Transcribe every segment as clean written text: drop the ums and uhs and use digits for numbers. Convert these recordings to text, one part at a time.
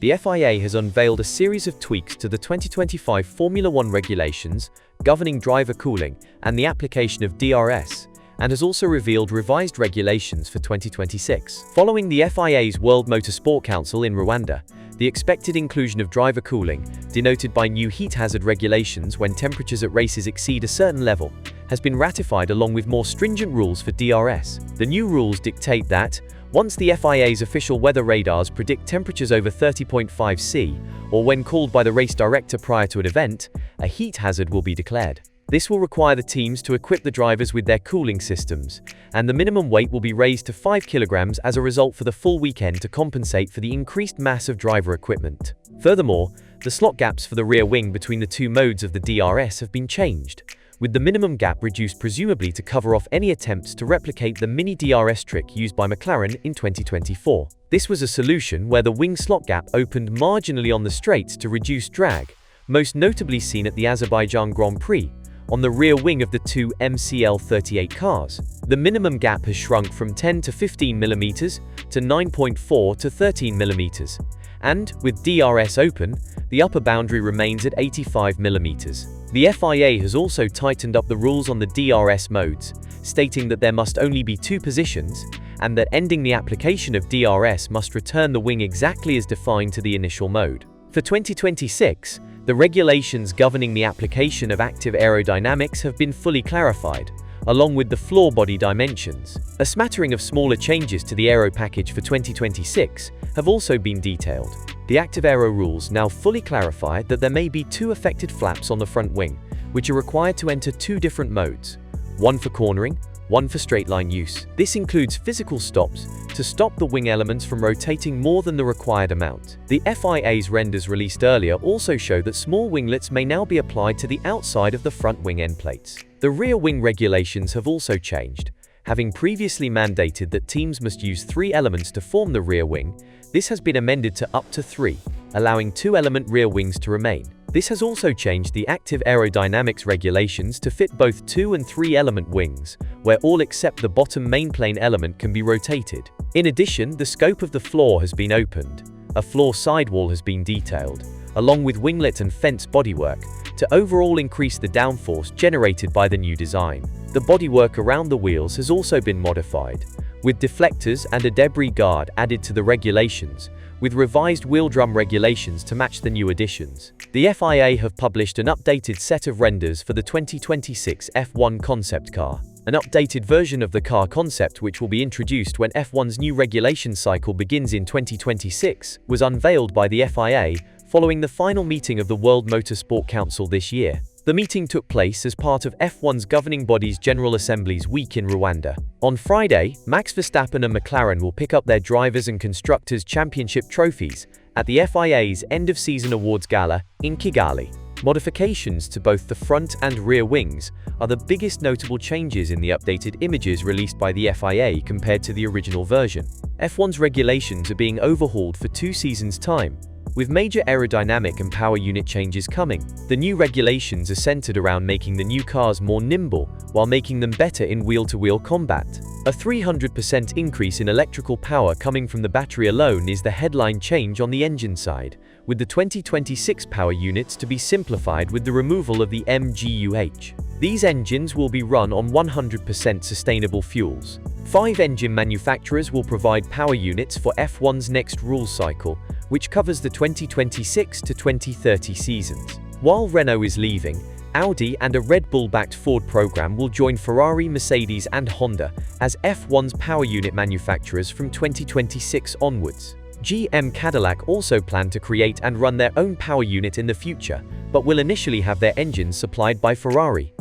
the FIA has unveiled a series of tweaks to the 2025 Formula One regulations governing driver cooling and the application of DRS, and has also revealed revised regulations for 2026. Following the FIA's World Motorsport Council in Rwanda, the expected inclusion of driver cooling, denoted by new heat hazard regulations when temperatures at races exceed a certain level, has been ratified along with more stringent rules for DRS. The new rules dictate that, once the FIA's official weather radars predict temperatures over 30.5 C, or when called by the race director prior to an event, a heat hazard will be declared. This will require the teams to equip the drivers with their cooling systems, and the minimum weight will be raised to 5 kilograms as a result for the full weekend to compensate for the increased mass of driver equipment. Furthermore, the slot gaps for the rear wing between the two modes of the DRS have been changed, with the minimum gap reduced presumably to cover off any attempts to replicate the mini DRS trick used by McLaren in 2024. This was a solution where the wing slot gap opened marginally on the straights to reduce drag, most notably seen at the Azerbaijan Grand Prix, on the rear wing of the two MCL38 cars. The minimum gap has shrunk from 10 to 15 mm to 9.4 to 13 mm, and, with DRS open, the upper boundary remains at 85 mm. The FIA has also tightened up the rules on the DRS modes, stating that there must only be two positions, and that ending the application of DRS must return the wing exactly as defined to the initial mode. For 2026, the regulations governing the application of active aerodynamics have been fully clarified, along with the floor body dimensions. A smattering of smaller changes to the aero package for 2026 have also been detailed. The active aero rules now fully clarify that there may be two affected flaps on the front wing, which are required to enter two different modes, one for cornering, one for straight-line use. This includes physical stops to stop the wing elements from rotating more than the required amount. The FIA's renders released earlier also show that small winglets may now be applied to the outside of the front wing end plates. The rear wing regulations have also changed. Having previously mandated that teams must use 3 elements to form the rear wing, this has been amended to up to 3, allowing 2-element rear wings to remain. This has also changed the active aerodynamics regulations to fit both 2- and 3-element wings, where all except the bottom mainplane element can be rotated. In addition, the scope of the floor has been opened. A floor sidewall has been detailed, along with winglet and fence bodywork, to overall increase the downforce generated by the new design. The bodywork around the wheels has also been modified, with deflectors and a debris guard added to the regulations, with revised wheel drum regulations to match the new additions. The FIA have published an updated set of renders for the 2026 F1 concept car. An updated version of the car concept, which will be introduced when F1's new regulation cycle begins in 2026, was unveiled by the FIA following the final meeting of the World Motorsport Council this year. The meeting took place as part of F1's governing body's General Assembly's week in Rwanda. On Friday, Max Verstappen and McLaren will pick up their Drivers' and Constructors' Championship trophies at the FIA's end-of-season awards gala in Kigali. Modifications to both the front and rear wings are the biggest notable changes in the updated images released by the FIA compared to the original version. F1's regulations are being overhauled for 2 seasons' time, with major aerodynamic and power unit changes coming. The new regulations are centered around making the new cars more nimble while making them better in wheel-to-wheel combat. A 300% increase in electrical power coming from the battery alone is the headline change on the engine side, with the 2026 power units to be simplified with the removal of the MGUH. These engines will be run on 100% sustainable fuels. 5 engine manufacturers will provide power units for F1's next rules cycle, which covers the 2026 to 2030 seasons. While Renault is leaving, Audi and a Red Bull-backed Ford program will join Ferrari, Mercedes, and Honda as F1's power unit manufacturers from 2026 onwards. GM Cadillac also plan to create and run their own power unit in the future, but will initially have their engines supplied by Ferrari.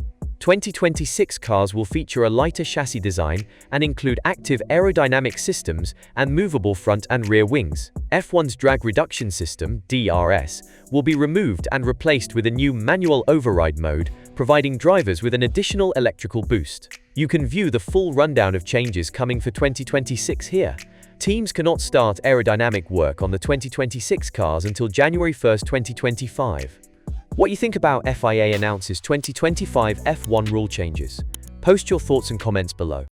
2026 cars will feature a lighter chassis design and include active aerodynamic systems and movable front and rear wings. F1's drag reduction system, DRS, will be removed and replaced with a new manual override mode, providing drivers with an additional electrical boost. You can view the full rundown of changes coming for 2026 here. Teams cannot start aerodynamic work on the 2026 cars until January 1, 2025. What you think about FIA announces 2025 F1 rule changes? Post your thoughts and comments below.